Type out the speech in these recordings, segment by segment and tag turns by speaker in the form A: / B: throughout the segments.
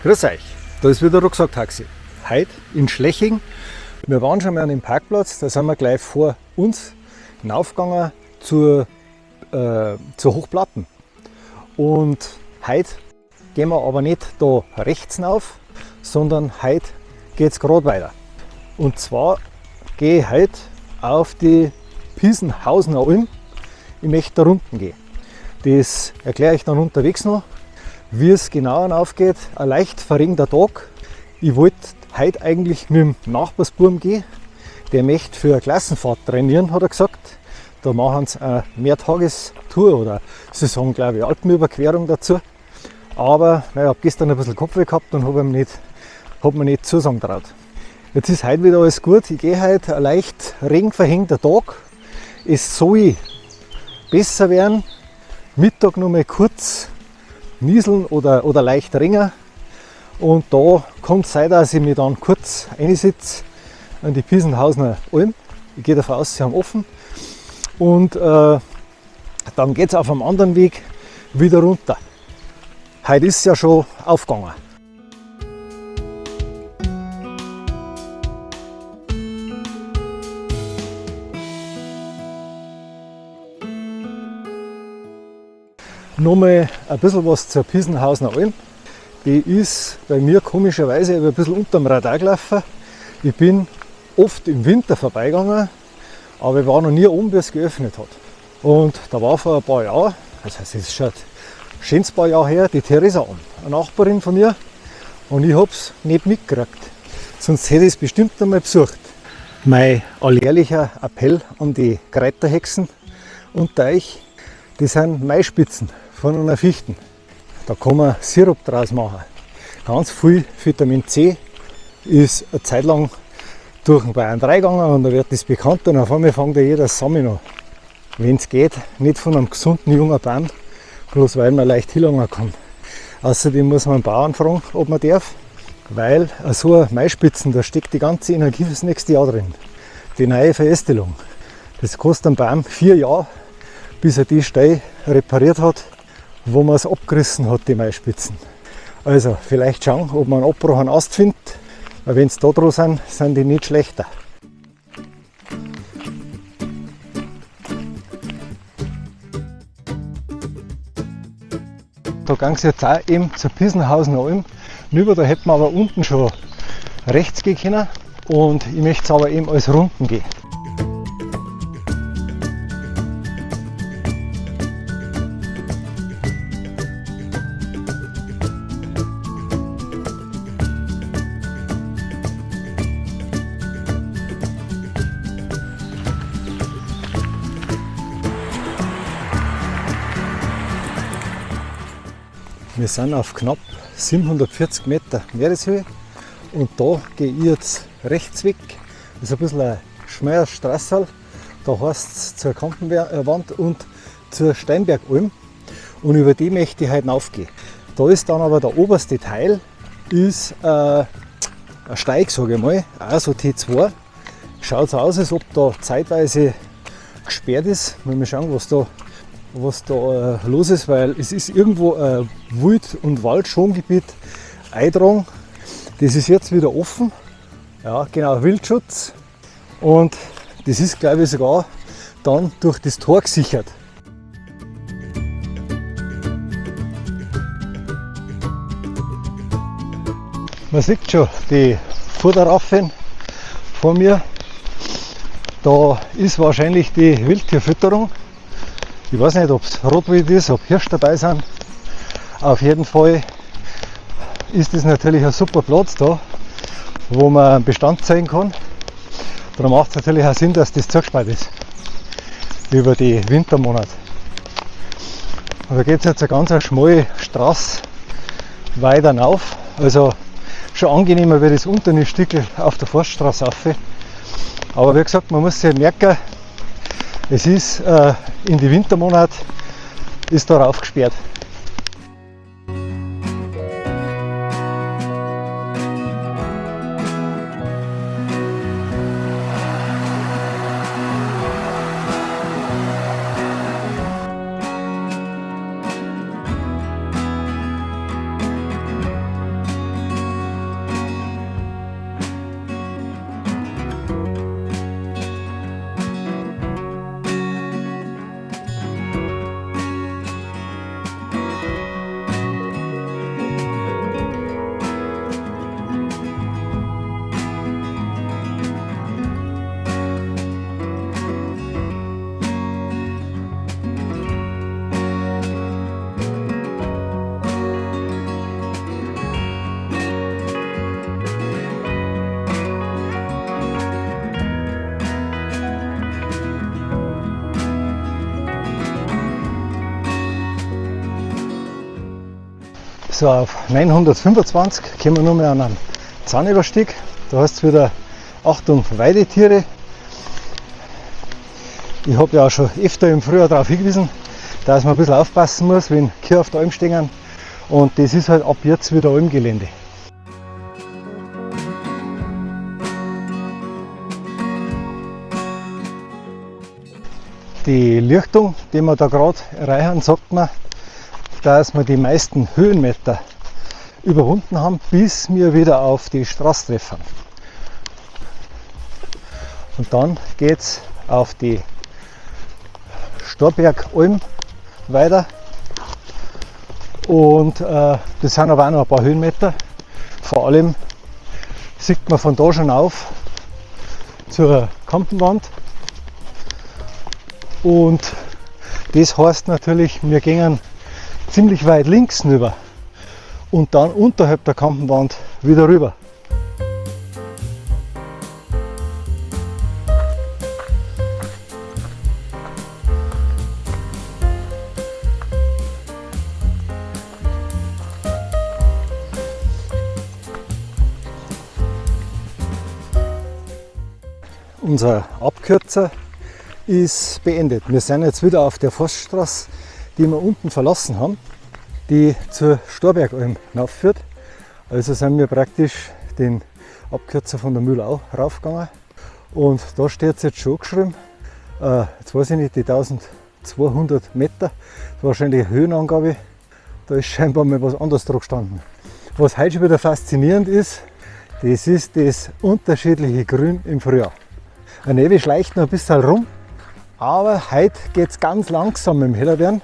A: Grüß euch, da ist wieder Rucksack-Taxi. Heute in Schleching. Wir waren schon mal an dem Parkplatz, da sind wir gleich vor uns hinaufgegangen zur Hochplatten. Und heute gehen wir aber nicht da rechts hinauf, sondern heute geht es gerade weiter. Und zwar gehe ich heute auf die Piesenhausener Alm. Ich möchte da unten gehen. Das erkläre ich dann unterwegs noch. Wie es genau aufgeht, ein leicht verregnter Tag. Ich wollte heute eigentlich mit dem Nachbarsbuben gehen. Der möchte für eine Klassenfahrt trainieren, hat er gesagt. Da machen sie eine Mehrtagestour oder sie sagen, glaube ich, Alpenüberquerung dazu. Aber ich habe gestern ein bisschen Kopfweh gehabt und habe mir nicht zusagen traut. Jetzt ist heute wieder alles gut. Ich gehe heute ein leicht regenverhängter Tag. Es soll besser werden. Mittag noch mal kurz nieseln oder leicht ringen. Und da kann es sein, dass ich mich dann kurz einsitze an die Piesenhausener Alm. Ich gehe davon aus, sie haben offen. Und dann geht es auf einem anderen Weg wieder runter. Heute ist es ja schon aufgegangen. Nochmal ein bisschen was zur Piesenhausener Alm. Die ist bei mir komischerweise ein bisschen unterm Radar gelaufen. Ich bin oft im Winter vorbeigegangen, aber ich war noch nie oben, bis es geöffnet hat. Und da war vor ein paar Jahren, das heißt, es ist schon ein schönes paar Jahre her, die Theresa an, eine Nachbarin von mir. Und ich habe es nicht mitgekriegt, sonst hätte ich es bestimmt einmal besucht. Mein alljährlicher Appell an die Kräuterhexen unter euch, das sind Maispitzen von einer Fichten. Da kann man Sirup draus machen. Ganz viel Vitamin C ist eine Zeit lang durch den Bayern 3 gegangen und da wird das bekannt und auf einmal fängt ja jeder Samen an. Wenn es geht, nicht von einem gesunden jungen Baum, bloß weil man leicht hinlangen kann. Außerdem muss man einen Bauern fragen, ob man darf, weil so ein Maispitzen, da steckt die ganze Energie fürs nächste Jahr drin. Die neue Verästelung. Das kostet einem Baum 4 Jahre, bis er die Steine repariert hat, wo man es abgerissen hat, die Maispitzen. Also vielleicht schauen, ob man einen Abbruch an Ast findet, weil wenn es da dran sind, sind die nicht schlechter. Da ging es jetzt auch eben zur Piesenhausener Alm rüber, da hätten wir aber unten schon rechts gehen können und ich möchte es aber eben als Runden gehen. Wir sind auf knapp 740 Meter Meereshöhe und da gehe ich jetzt rechts weg. Das ist ein bisschen ein schmaler Straßerl. Da heißt es zur Kantenwand und zur Steinbergalm. Und über die möchte ich heute raufgehen. Da ist dann aber der oberste Teil, ist ein Steig, sage ich mal, also T2. Schaut so aus, als ob da zeitweise gesperrt ist. Mal schauen, was da los ist, weil es ist irgendwo ein Wild- und Waldschongebiet eingetragen. Das ist jetzt wieder offen. Ja, genau, Wildschutz. Und das ist, glaube ich, sogar dann durch das Tor gesichert. Man sieht schon die Futterraffen vor mir. Da ist wahrscheinlich die Wildtierfütterung. Ich weiß nicht, ob es Rotwild ist, ob Hirsch dabei sind. Auf jeden Fall ist das natürlich ein super Platz da, wo man einen Bestand zeigen kann. Darum macht es natürlich auch Sinn, dass das zugesperrt ist über die Wintermonate. Und da geht es jetzt eine ganz schmale Straße weiter rauf. Also schon angenehmer wie das untere Stückchen auf der Forststraße rauf. Aber wie gesagt, man muss sich merken, es ist in die Wintermonate ist darauf gesperrt. So, auf 925 kommen wir nur mehr an einen Zahnüberstieg. Da heißt es wieder Achtung Weidetiere. Ich habe ja auch schon öfter im Frühjahr darauf hingewiesen, dass man ein bisschen aufpassen muss, wenn Kühe auf der Alm stehen. Und das ist halt ab jetzt wieder Almgelände. Die Lichtung, die wir da gerade erreichen, sagt mir, dass wir die meisten Höhenmeter überwunden haben, bis wir wieder auf die Straße treffen. Und dann geht es auf die Storbergalm weiter. Und das sind aber auch noch ein paar Höhenmeter. Vor allem sieht man von da schon auf zur Kampenwand. Und das heißt natürlich, wir gehen ziemlich weit links rüber und dann unterhalb der Kampenwand wieder rüber. Unser Abkürzer ist beendet. Wir sind jetzt wieder auf der Forststraße, die wir unten verlassen haben, die zur Storbergalm hinaufführt. Also sind wir praktisch den Abkürzer von der Mühlau raufgegangen. Und da steht jetzt schon geschrieben, jetzt weiß ich nicht, die 1200 Meter, das war wahrscheinlich eine Höhenangabe, da ist scheinbar mal was anderes drauf gestanden. Was heute schon wieder faszinierend ist, das ist das unterschiedliche Grün im Frühjahr. Der Nebel schleicht noch ein bisschen rum, aber heute geht es ganz langsam mit dem Hellerwerden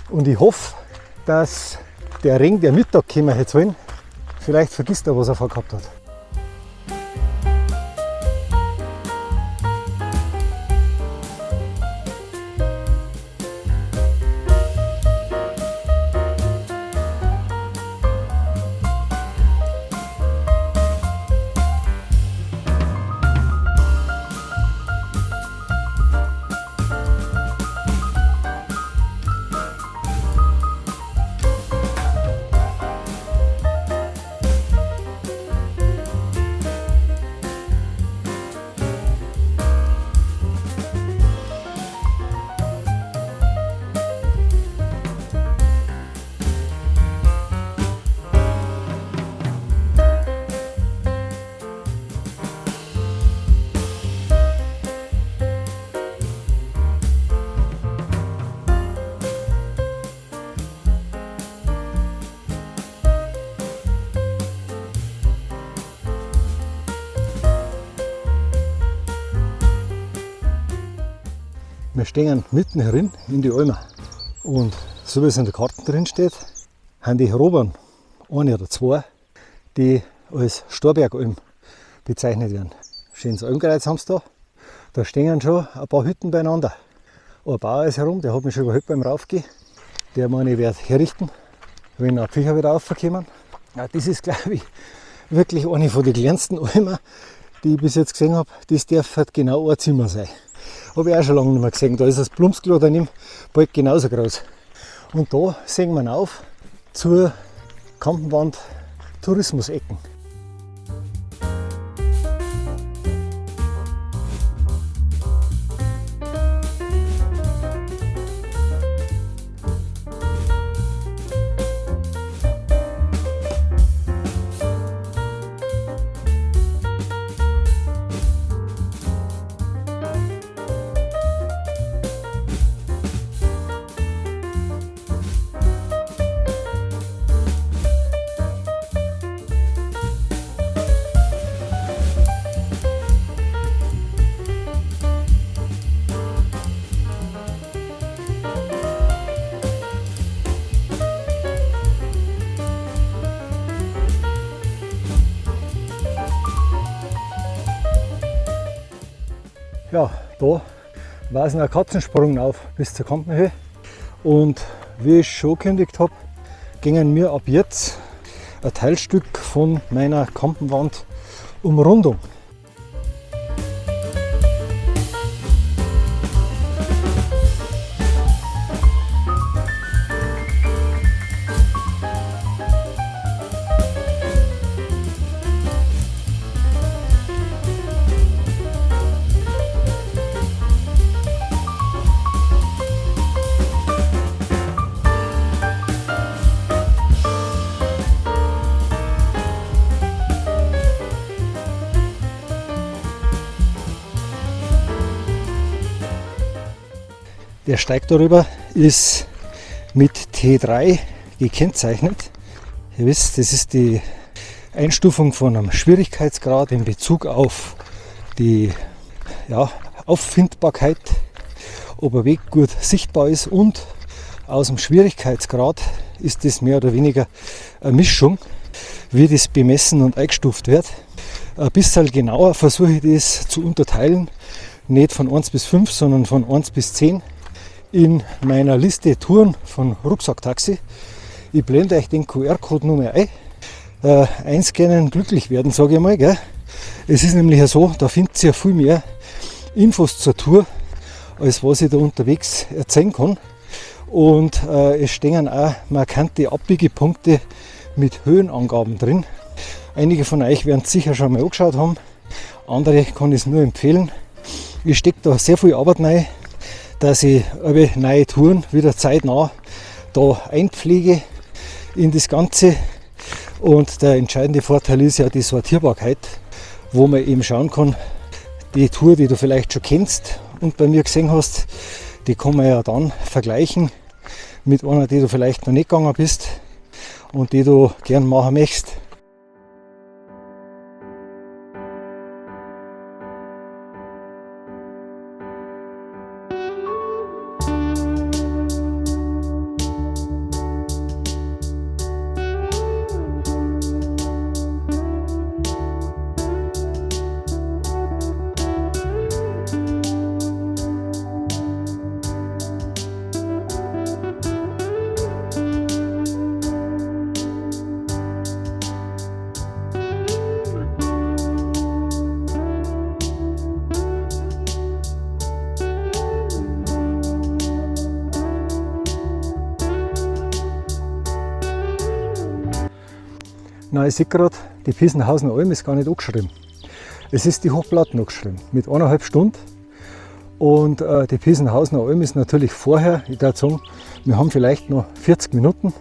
A: und ich hoffe, dass der Regen, der Mittag kommen hätte sollen, vielleicht vergisst er, was er vorgehabt hat. Wir stehen mitten herin in die Alm und so wie es in der Karte drin steht, haben die Robern, eine oder zwei, die als Storbergalm bezeichnet werden. Schönes Almkreuz haben sie da. Da stehen schon ein paar Hütten beieinander. Ein Bauer ist herum, der hat mich schon überhaupt beim Raufgehen. Der meine, ich werde herrichten, wenn auch die Viecher wieder raufkommen. Ja, das ist, glaube ich, wirklich eine von den kleinsten Almen, die ich bis jetzt gesehen habe. Das darf halt genau ein Zimmer sein. Habe ich auch schon lange nicht mehr gesehen. Da ist das Blumsklo daneben bald genauso groß. Und da sehen wir auf zur Kampenwand Tourismusecken. Ja, da war es ein Katzensprung auf bis zur Kampenhöhe. Und wie ich schon gekündigt habe, gingen wir ab jetzt ein Teilstück von meiner Kampenwand Umrundung. Der Steig darüber ist mit T3 gekennzeichnet. Ihr wisst, das ist die Einstufung von einem Schwierigkeitsgrad in Bezug auf die Auffindbarkeit, ob ein Weg gut sichtbar ist, und aus dem Schwierigkeitsgrad ist das mehr oder weniger eine Mischung, wie das bemessen und eingestuft wird. Ein bisschen genauer versuche ich das zu unterteilen, nicht von 1 bis 5, sondern von 1 bis 10 in meiner Liste Touren von Rucksackt-Taxi. Ich blende euch den QR-Code nur mehr ein. Einscannen, glücklich werden, sage ich mal. Gell? Es ist nämlich so, da findet ihr viel mehr Infos zur Tour, als was ich da unterwegs erzählen kann. Und es stehen auch markante Abbiegepunkte mit Höhenangaben drin. Einige von euch werden es sicher schon mal angeschaut haben, andere kann ich es nur empfehlen. Ich stecke da sehr viel Arbeit rein, dass ich neue Touren wieder zeitnah da einpflege in das Ganze. Und der entscheidende Vorteil ist ja die Sortierbarkeit, wo man eben schauen kann, die Tour, die du vielleicht schon kennst und bei mir gesehen hast, die kann man ja dann vergleichen mit einer, die du vielleicht noch nicht gegangen bist und die du gern machen möchtest. Na, ich sehe gerade, die Piesenhausener Alm ist gar nicht angeschrieben. Es ist die Hochplatten angeschrieben, mit 1,5 Stunden. Und die Piesenhausener Alm ist natürlich vorher, ich würde sagen, wir haben vielleicht noch 40 Minuten,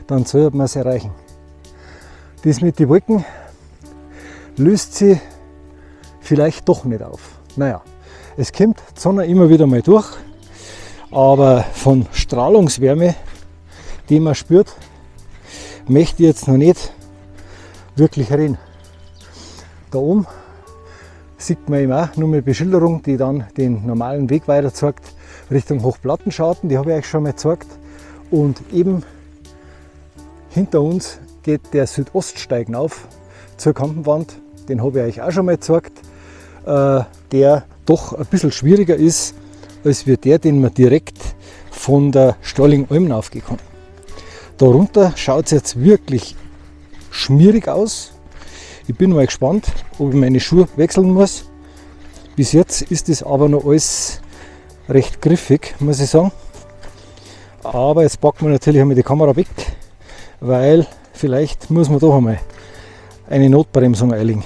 A: dann sollte man es erreichen. Das mit den Wolken löst sich vielleicht doch nicht auf. Naja, es kommt die Sonne immer wieder mal durch, aber von Strahlungswärme, die man spürt, möchte ich jetzt noch nicht wirklich reden. Da oben sieht man eben auch nur eine Beschilderung, die dann den normalen Weg weiter zeigt, Richtung Hochplattenschauten, die habe ich euch schon mal gezeigt. Und eben hinter uns geht der Südoststeig auf zur Kampenwand, den habe ich euch auch schon mal gezeigt, der doch ein bisschen schwieriger ist, als der, den man direkt von der Stalling-Alm aufgehen kann. Darunter schaut es jetzt wirklich schmierig aus. Ich bin mal gespannt, ob ich meine Schuhe wechseln muss. Bis jetzt ist es aber noch alles recht griffig, muss ich sagen. Aber jetzt packen wir natürlich einmal die Kamera weg, weil vielleicht muss man doch einmal eine Notbremsung einlegen.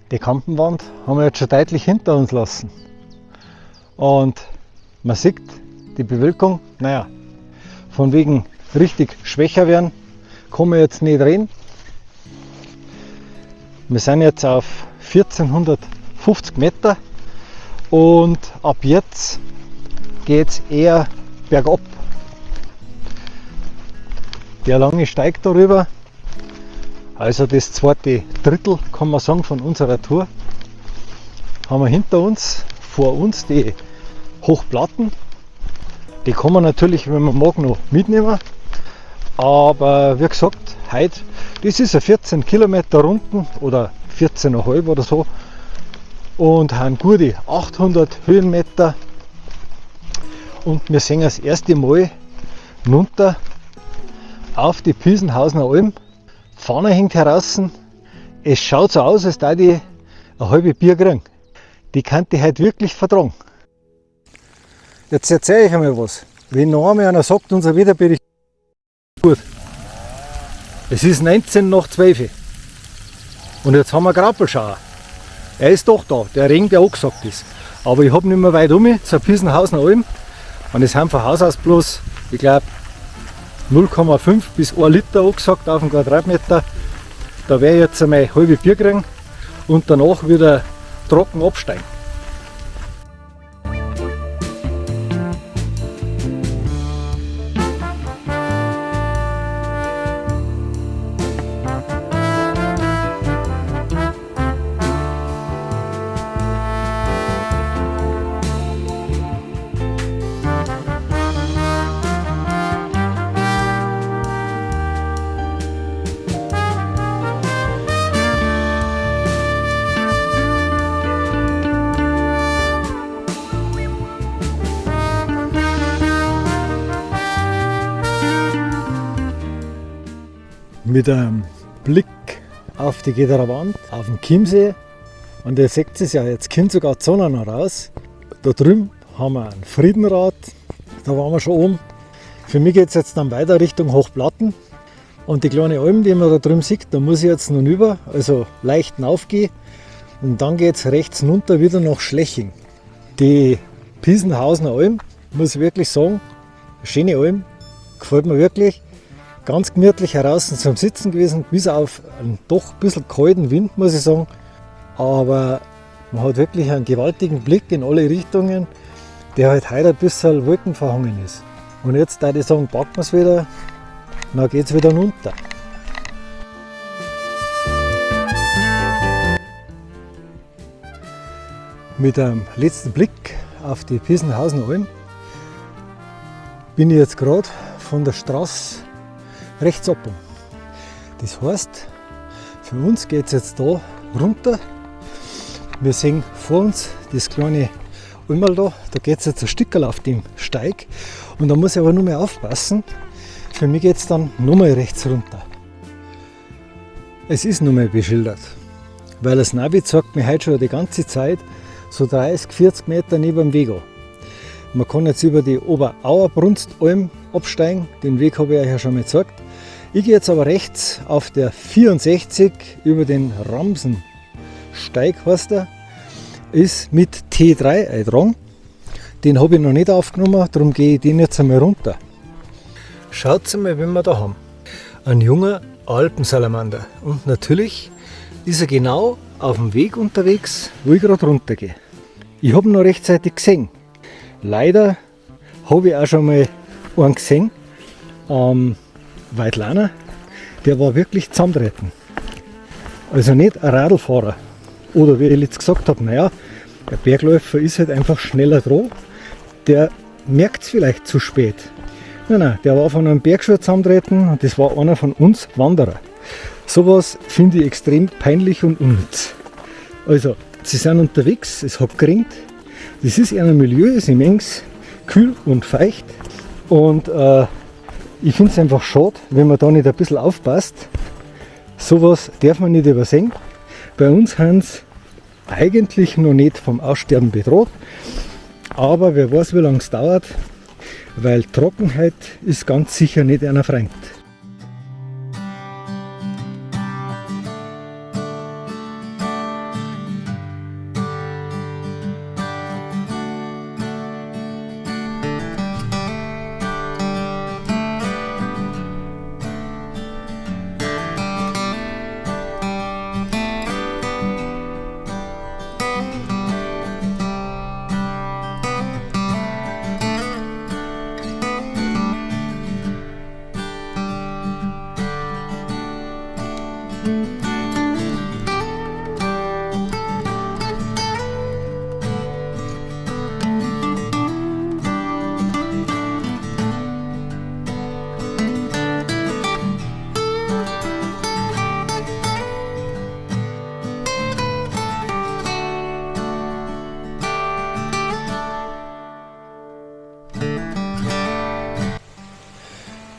A: Die Kampenwand haben wir jetzt schon deutlich hinter uns lassen. Und man sieht, die Bewölkung, naja, von wegen richtig schwächer werden, kann man jetzt nicht reden. Wir sind jetzt auf 1450 Meter und ab jetzt geht es eher bergab. Der lange Steig darüber, also das zweite Drittel, kann man sagen, von unserer Tour, haben wir hinter uns, vor uns die Hochplatten, Die kann man natürlich, wenn man mag, noch mitnehmen. Aber wie gesagt, heute, das ist ein 14 Kilometer Runden oder 14,5 oder so. Und haben gute 800 Höhenmeter. Und wir sehen das erste Mal runter auf die Piesenhausener Alm. Die Fahne hängt heraus. Es schaut so aus, als würde ich eine halbe Bier kriegen. Die kann ich heute wirklich vertragen. Jetzt erzähle ich einmal was. Wenn noch einmal einer sagt, unser Wetterbericht ist gut. Es ist 19 nach 12. Und jetzt haben wir Graupelschauer. Er ist doch da, der Regen, der angesagt ist. Aber ich habe nicht mehr weit um zur Piesenhausener Alm. Und es haben von Haus aus bloß, ich glaube, 0,5 bis 1 Liter angesagt auf den Quadratmeter. Da werde ich jetzt einmal eine halbe Bier kriegen und danach wieder trocken absteigen. Mit einem Blick auf die Gederer Wand, auf den Chiemsee. Und ihr seht es ja, jetzt kommt sogar die Sonne noch raus. Da drüben haben wir einen Friedenrad, da waren wir schon oben. Für mich geht es jetzt dann weiter Richtung Hochplatten. Und die kleine Alm, die man da drüben sieht, da muss ich jetzt noch rüber, also leicht hinaufgehen. Und dann geht es rechts runter wieder nach Schleching. Die Piesenhausener Alm, muss ich wirklich sagen, schöne Alm, gefällt mir wirklich. Ganz gemütlich heraus zum Sitzen gewesen, bis auf einen doch ein bisschen kalten Wind, muss ich sagen. Aber man hat wirklich einen gewaltigen Blick in alle Richtungen, der halt heute ein bisschen wolkenverhangen ist. Und jetzt würde ich sagen, packen wir es wieder, dann geht es wieder runter. Mit einem letzten Blick auf die Piesenhausener Alm bin ich jetzt gerade von der Straße rechts ab. Das heißt, für uns geht es jetzt da runter. Wir sehen vor uns das kleine Almerl da. Da geht es jetzt ein Stückchen auf dem Steig. Und da muss ich aber nur mehr aufpassen. Für mich geht es dann nochmal rechts runter. Es ist nochmal beschildert. Weil das Navi zeigt mir heute schon die ganze Zeit so 30, 40 Meter neben dem Weg an. Man kann jetzt über die Oberauerbrunstalm absteigen. Den Weg habe ich euch ja schon mal gezeigt. Ich gehe jetzt aber rechts auf der 64 über den Ramsensteig, heißt der, ist mit T3 eingetragen. Den habe ich noch nicht aufgenommen, darum gehe ich den jetzt einmal runter. Schaut mal, wen wir da haben. Ein junger Alpensalamander. Und natürlich ist er genau auf dem Weg unterwegs, wo ich gerade runtergehe. Ich habe ihn noch rechtzeitig gesehen. Leider habe ich auch schon mal einen gesehen. Weidlaner, der war wirklich zusammentreten. Also nicht ein Radlfahrer. Oder wie ich jetzt gesagt habe, naja, der Bergläufer ist halt einfach schneller dran. Der merkt es vielleicht zu spät. Nein, der war von einem Bergschuh zusammentreten und das war einer von uns Wanderer. Sowas finde ich extrem peinlich und unnütz. Also, sie sind unterwegs, es hat geregnet. Das ist ein Milieu, ist immens kühl und feucht. Und ich finde es einfach schade, wenn man da nicht ein bisschen aufpasst. Sowas darf man nicht übersehen. Bei uns haben sie eigentlich noch nicht vom Aussterben bedroht. Aber wer weiß, wie lange es dauert, weil Trockenheit ist ganz sicher nicht einer Freund.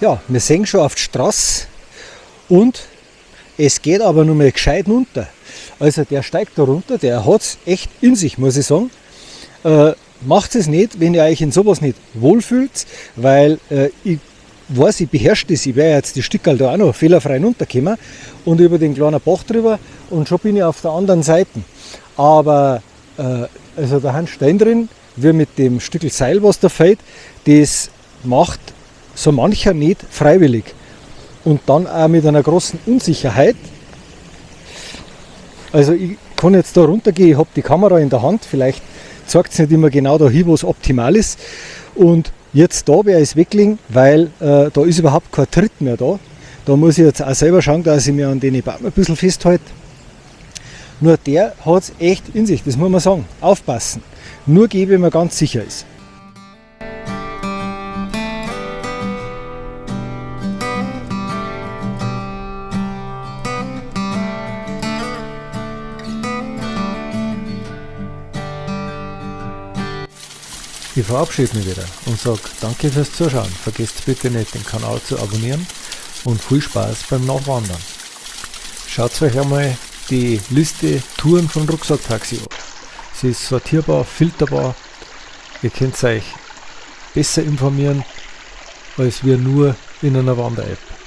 A: Ja, wir sehen schon auf die Straße und es geht aber nur mal gescheit runter. Also der steigt da runter, der hat es echt in sich, muss ich sagen. Macht es nicht, wenn ihr euch in sowas nicht wohlfühlt, weil ich weiß, ich beherrsche das, ich werde jetzt die Stückerl da auch noch fehlerfrei runterkommen und über den kleinen Bach drüber und schon bin ich auf der anderen Seite. Aber also da haben Steine drin, wie mit dem Stückel Seil, was da fällt, das macht so mancher nicht freiwillig. Und dann auch mit einer großen Unsicherheit. Also ich kann jetzt da runtergehen, ich habe die Kamera in der Hand, vielleicht zeigt es nicht immer genau dahin, wo es optimal ist. Und jetzt da werde ich es weglegen, weil da ist überhaupt kein Tritt mehr da. Da muss ich jetzt auch selber schauen, dass ich mir an den Baum ein bisschen festhalte. Nur der hat es echt in sich, das muss man sagen. Aufpassen. Nur gehen, wenn man ganz sicher ist. Ich verabschiede mich wieder und sage danke fürs Zuschauen. Vergesst bitte nicht, den Kanal zu abonnieren und viel Spaß beim Nachwandern. Schaut euch einmal die Liste Touren von Rucksackt-Taxi an. Sie ist sortierbar, filterbar. Ihr könnt euch besser informieren als wir nur in einer Wander-App.